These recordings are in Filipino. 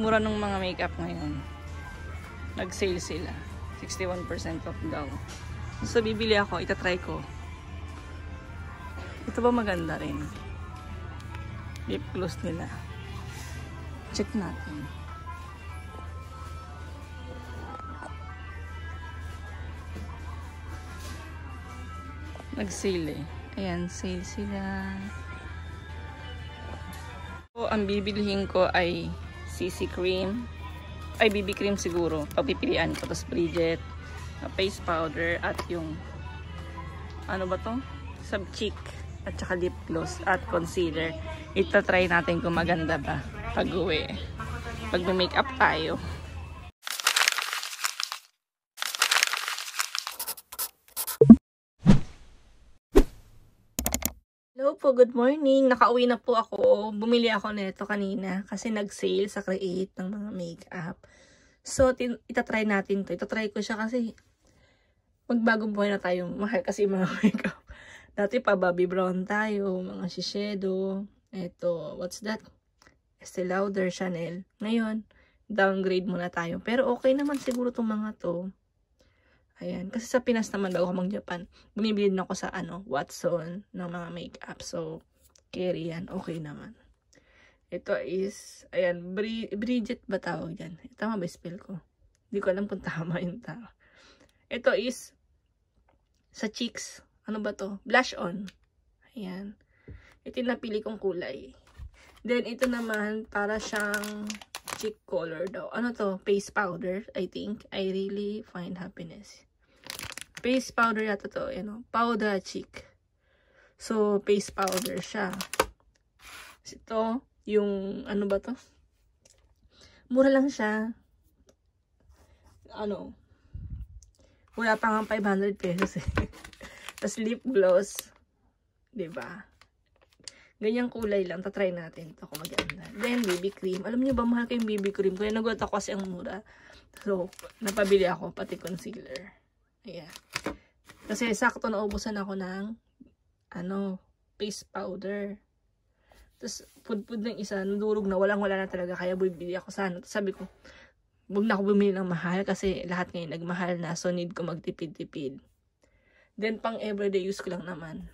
mura ng mga makeup ngayon. Nag-sale sila. 61% off daw. So, bibili ako. Itatry ko. Ito ba maganda rin? Lip gloss nila. Check natin. Nag-sale eh. Ayan, sale sila. So, ang bibilihin ko ay CC cream. Ay, BB cream siguro. Papipilian ko. Tapos Bridget. Face powder. At yung ano ba to? Sub-cheek. At saka lip gloss. At concealer. Ita-try natin kung maganda ba pag-uwi. Pag may-makeup tayo. Hello po, good morning. Nakauwi na po ako. Bumili ako nito kanina kasi nag-sale sa Create ng mga makeup. So, itatry natin to. Itatry ko siya kasi magbagong buhay na tayo. Mahal kasi mga makeup. Dati pa Bobbi Brown tayo, mga Shiseido. Ito, what's that? Estee Lauder, Chanel. Ngayon, downgrade muna tayo. Pero okay naman siguro itong mga to. Ayan. Kasi sa Pinas naman, bago ako mag-Japan, bumibili din ako sa Watson ng mga makeup. So, carry yan. Okay naman. Ito is, ayan, Bridget ba tawag yan? Tama ba spell ko? Hindi ko alam kung tama yung tama. Ito is, sa cheeks. Ano ba to? Blush on. Ayan. Ito yung napili kong kulay. Then, ito naman, para siyang cheek color daw. Ano to? Face powder, I think. I really find happiness. Face powder yata to. Powder cheek. So, face powder siya. Ito, yung, ano ba to? Mura lang siya. Wala pa nga 500 pesos eh. Tapos lip gloss. Diba? Ganyang kulay lang. Tatry natin. Ito kung maganda. Then, BB cream. Alam niyo ba, mahal ko yung BB cream. Kaya nagulat ako kasi ang mura. So, napabili ako. Pati concealer. Ayan. Kasi sakto naubusan ako ng face powder. Tapos, pud-pud ng isa. Nadurog na. Walang-wala na talaga. Kaya bumili ako sana. Tapos sabi ko, huwag na ako bumili ng mahal. Kasi lahat ngayon nagmahal na. So, need ko magtipid-tipid. Then, pang everyday use ko lang naman.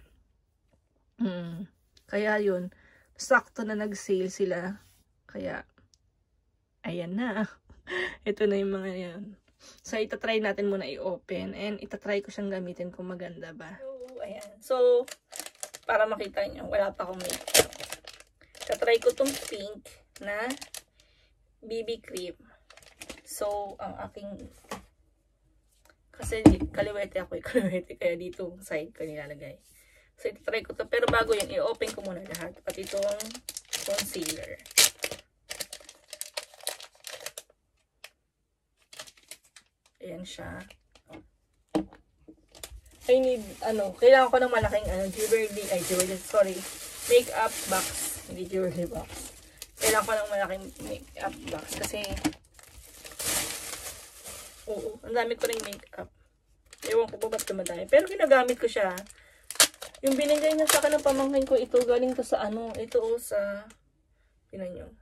Kaya yun, sakto na nag-sale sila. Kaya, ayan na. Ito na yung mga yan. So, itatry natin muna i-open. And itatry ko siyang gamitin kung maganda ba. So, ayan. So, para makita nyo, wala pa akong makeup. Itatry ko tong pink na BB cream. So, ang aking... Kasi kaliwete ako, kaliwete. Kaya dito side ko nilalagay. So, ito-try ko to. Pero bago yun, i-open ko muna lahat. Pati itong concealer. Ayan siya. I need, kailangan ko ng malaking, makeup box. Hindi jewelry box. Kailangan ko ng malaking makeup box. Kasi, ang dami ko rin makeup. Ewan ko ba ba't dumadami. Pero ginagamit ko siya. Yung binigay niya sa akin ng pamangkin ko, ito galing to sa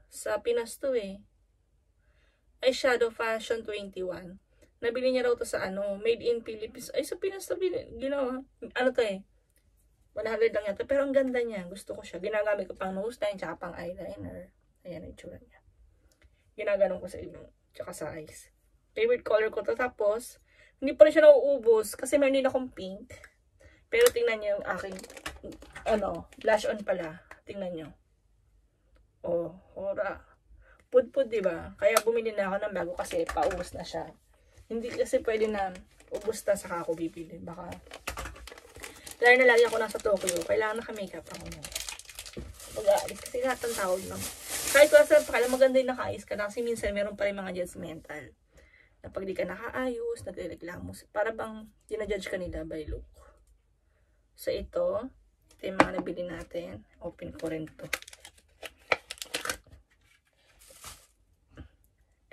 sa Pinas to eh. Ay, Shadow Fashion 21. Nabili niya raw to sa Made in Philippines. Ay, sa Pinas to ginawa. To eh. 100 lang yata. Pero ang ganda niya. Gusto ko siya. Ginagamit ko pang nose line, tsaka pang eyeliner. Ayan ang itsura niya. Ginaganon ko sa ilong, tsaka sa eyes. Favorite color ko to. Tapos, hindi pa rin siya nauubos kasi meron din akong pink. Pero tingnan niyo yung aking, blush on pala. Tingnan niyo. Oh, hora. Pud-pud, diba? Kaya bumili na ako ng bago kasi paubos na siya. Hindi kasi pwede na ubos na saka ako bibili. Baka, lalo na lagi ako nasa Tokyo. Kailangan naka-makeup ako mo. Pag-aalis kasi lahat ng tawag lang. Kahit ko sa pakala maganda yung naka-ayos ka na kasi minsan meron pa rin mga judgmental. Na pag di ka naka-ayos, nagreklamo. Para bang dinajudge ka nila by look. So, ito yung mga nabili natin. Open ko rin to.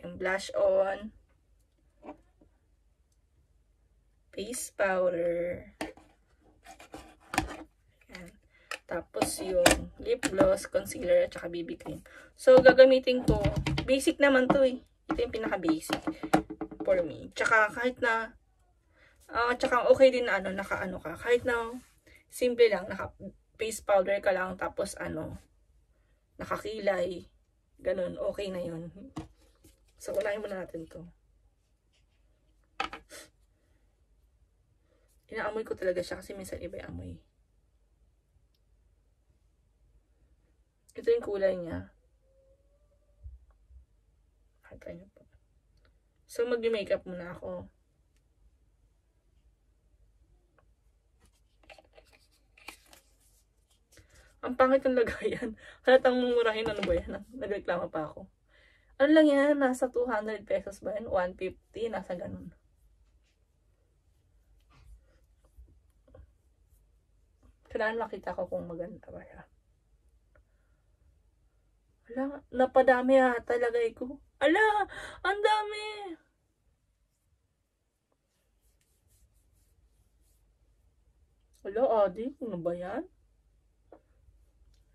Yung blush on. Face powder. Ayan. Tapos yung lip gloss, concealer, at saka BB cream. So, gagamitin ko Basic naman to eh. Ito yung pinaka-basic for me. Tsaka kahit na, tsaka okay din na naka-ano ka. Kahit na simple lang, naka-face powder ka lang, tapos nakakilay. Ganun, okay na yun. So, unahin muna natin to. Inaamoy ko talaga siya kasi minsan iba yung amoy. Ito yung kulay niya. Try niyo po. So, mag-makeup muna ako. Ang pangit ng lagayan. Halatang mumurahin, ano ba yan? Nagreklama pa ako. Ano lang yan? Nasa 200 pesos ba yan? 150? Nasa ganun. Kailangan makita ko kung maganda ba yan. Wala, napadami talagay ko. Ala, ang dami. Wala, Adi, ano ba yan?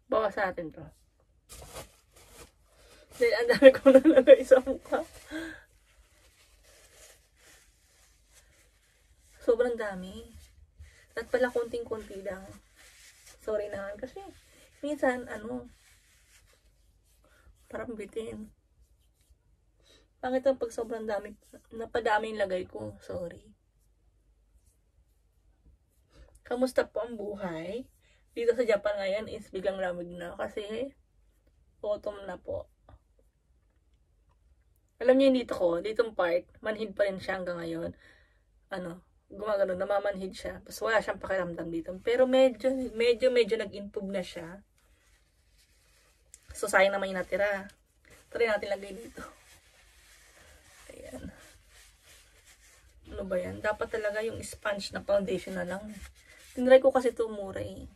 Bawas natin to. Dahil ang dami ko nalagay sa mukha. Sobrang dami. At pala konting-konti lang. Sorry naman kasi minsan, parang bitin. Pangit ang pag sobrang dami, napadami yung lagay ko. Sorry. Kamusta po ang buhay? Dito sa Japan ngayon is biglang lamig na kasi autumn na po. Alam niyo yung ditong part, manhid pa rin siya hanggang ngayon. Gumagano, namamanhid siya. Tapos wala siyang pakiramdam dito. Pero medyo nag-improve na siya. So, sayang naman yung natira. Try natin lagay dito. Ayan. Ano ba yan? Dapat talaga yung sponge na foundation na lang. Tinry ko kasi ito mura eh.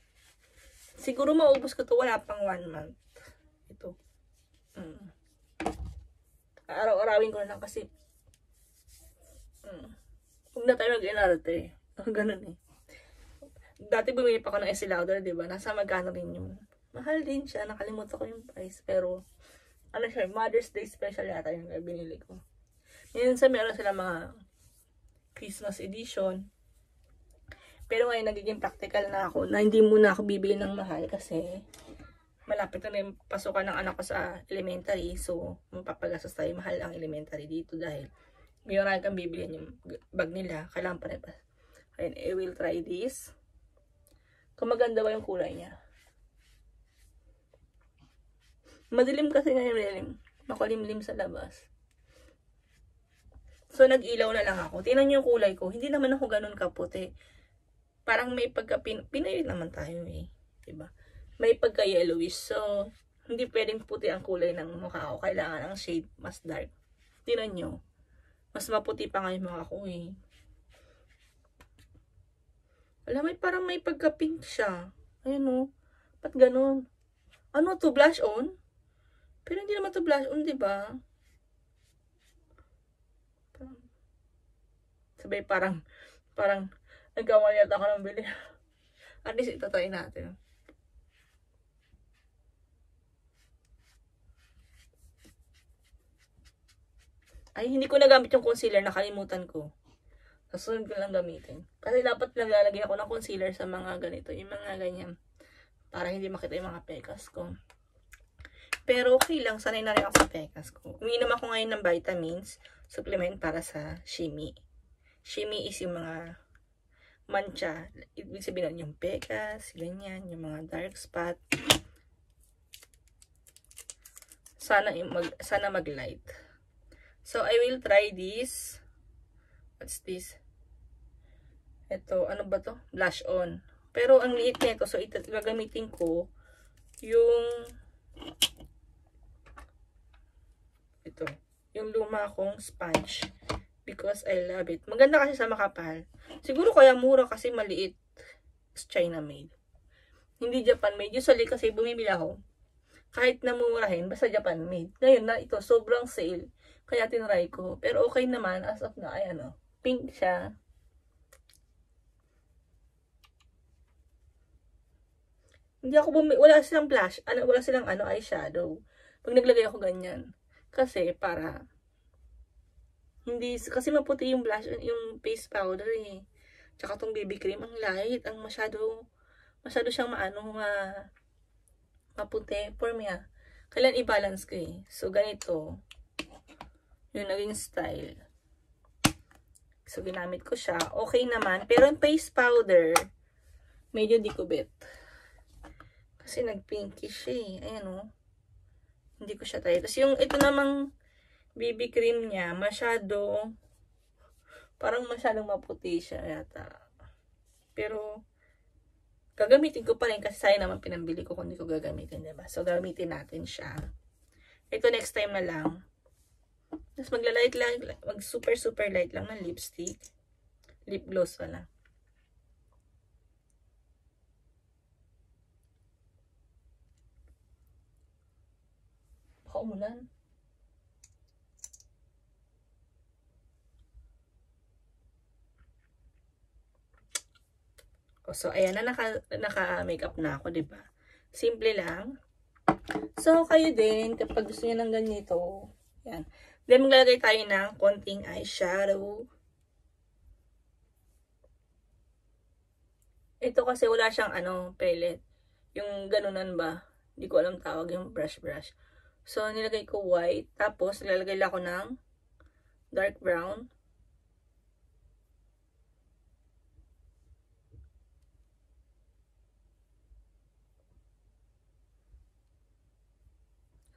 Siguro maubos ko ito. Wala pang 1 month. Ito. Araw-arawin ko na lang kasi. Huwag na tayo mag-inarte. Ganun eh. Dati bumili pa ako ng Estee Lauder, diba? Nasa magkano rin yun. Mahal din siya. Nakalimutan ko yung price. Pero, siya, Mother's Day special yata yung binili ko. Minsan meron sila mga Christmas edition. Pero ngayon nagiging practical na ako na hindi muna ako bibili ng mahal kasi malapit na rin pasukan ng anak ko sa elementary. So, mapapagastos tayo. Mahal ang elementary dito dahil may marami kang bibili yung bag nila. Kailangan pa rin pa. Ayun, I will try this. Kung maganda ba yung kulay niya. Madilim kasi ngayon, makulimlim sa labas. So, nag-ilaw na lang ako. Tingnan niyo yung kulay ko. Hindi naman ako ganun kaputi. Parang may Pinoy naman tayo eh. Diba? May pagka-yellowish. So, hindi pwedeng puti ang kulay ng mukha ko. Kailangan ang shade mas dark. Tingnan nyo. Mas maputi pa nga yung mukha ko eh. Alam, parang may pagka-pink siya. Ayun o. Ba't ganun? Ano to? Blush on? Pero hindi naman to blush on, diba? Sabay parang nagkamali at ako ng bili. At least ito try natin. Ay, hindi ko nagamit yung concealer. Nakalimutan ko. Susunod ko lang gamitin. Kasi dapat naglalagay ako ng concealer sa mga ganito. Yung mga ganyan. Para hindi makita yung mga pekas ko. Pero okay lang. Sanay na rin ako sa pekas ko. Umiinom ako ngayon ng vitamins. Supplement para sa shimmy. Shimmy is yung mga mancha. Ibig sabihin yung pekas. Ganyan. Yung mga dark spot. Sana mag-light. So, I will try this. What's this? Ito, ano ba to? Blush on. Pero, ang liit nito. So, ito, gagamitin ko yung yung luma kong sponge. Because I love it. Maganda kasi sa makapal. Siguro kaya mura kasi maliit. China made. Hindi Japan made. Usually kasi bumibili ako. Kahit namumurahin, basta Japan made. Ngayon na ito, sobrang sale. Kaya tinry ko. Pero okay naman, as of na, ay pink siya. Hindi ako wala silang blush, wala silang eyeshadow. Pag naglagay ako ganyan. Kasi para hindi, kasi maputi yung blush, yung face powder eh. Tsaka tong BB cream, ang light, ang masyado siyang maputi. For me kailan i-balance ko eh. So, ganito. Yung naging style. So, ginamit ko siya. Okay naman. Pero yung face powder, medyo di kubit. Kasi nag-pinkish siya eh. Ayan o. Hindi ko siya tayo. Tapos yung ito namang BB cream niya, parang masyadong maputi siya yata. Pero, gagamitin ko pa rin kasi sayang naman pinambili ko kung hindi ko gagamitin, diba? So, gamitin natin siya. Ito next time na lang. Tapos magla-light lang, mag super light lang ng lipstick. Lip gloss pala. Baka umulan. So, ayan na, naka-makeup na ako, diba? Simple lang. So, kayo din, kapag gusto niyo ng ganito, yan. Then, maglalagay tayo ng konting eyeshadow. Ito kasi wala siyang pellet. Yung ganunan ba? Hindi ko alam tawag yung brush. So, nilagay ko white. Tapos, nilalagay lang ako ng dark brown.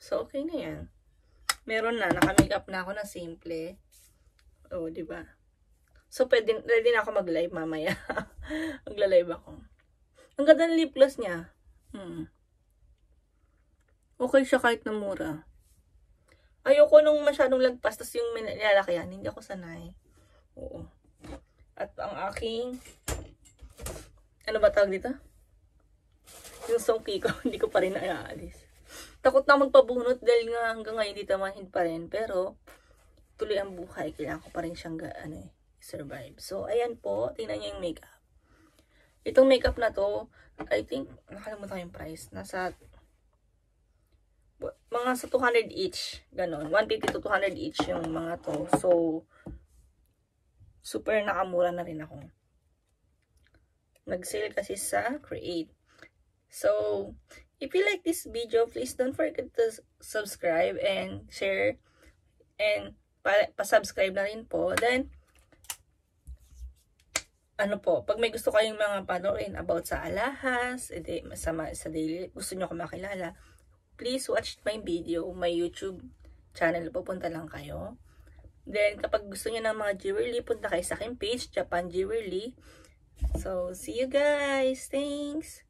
So, okay na yan. Meron na. Naka-makeup na ako na simple. O, diba? So, ready na ako mag-live mamaya. Magla-live ako. Ang ganda ng lip gloss niya. Okay siya kahit na mura. Ayoko nung masyadong lagpas. Tapos yung nilalakayan. Hindi ako sanay. Oo. At ang aking... Ano ba tawag dito? Yung songki ko. Hindi ko pa rin naaalis. Takot na magpabunot dahil nga hanggang ngayon hindi tamahin pa rin. Pero, tuloy ang buhay. Kailangan ko pa rin siyang survive. So, ayan po. Tingnan niyo yung makeup. Itong makeup na to, I think, nakalimutan ko yung price. Nasa, mga sa 200 each. Ganon. 150 to 200 each yung mga to. So, super nakamura na rin ako. Nag-sale kasi sa Create. So, if you like this video, please don't forget to subscribe and share. And pa-subscribe na rin po. Then, pag may gusto kayong mga panoorin about sa alahas, sa daily, gusto nyo ako makilala, please watch my video, my YouTube channel, pupunta lang kayo. Then, kapag gusto nyo ng mga jewelry, punta kayo sa aking page, Japan Jewelry. So, see you guys! Thanks!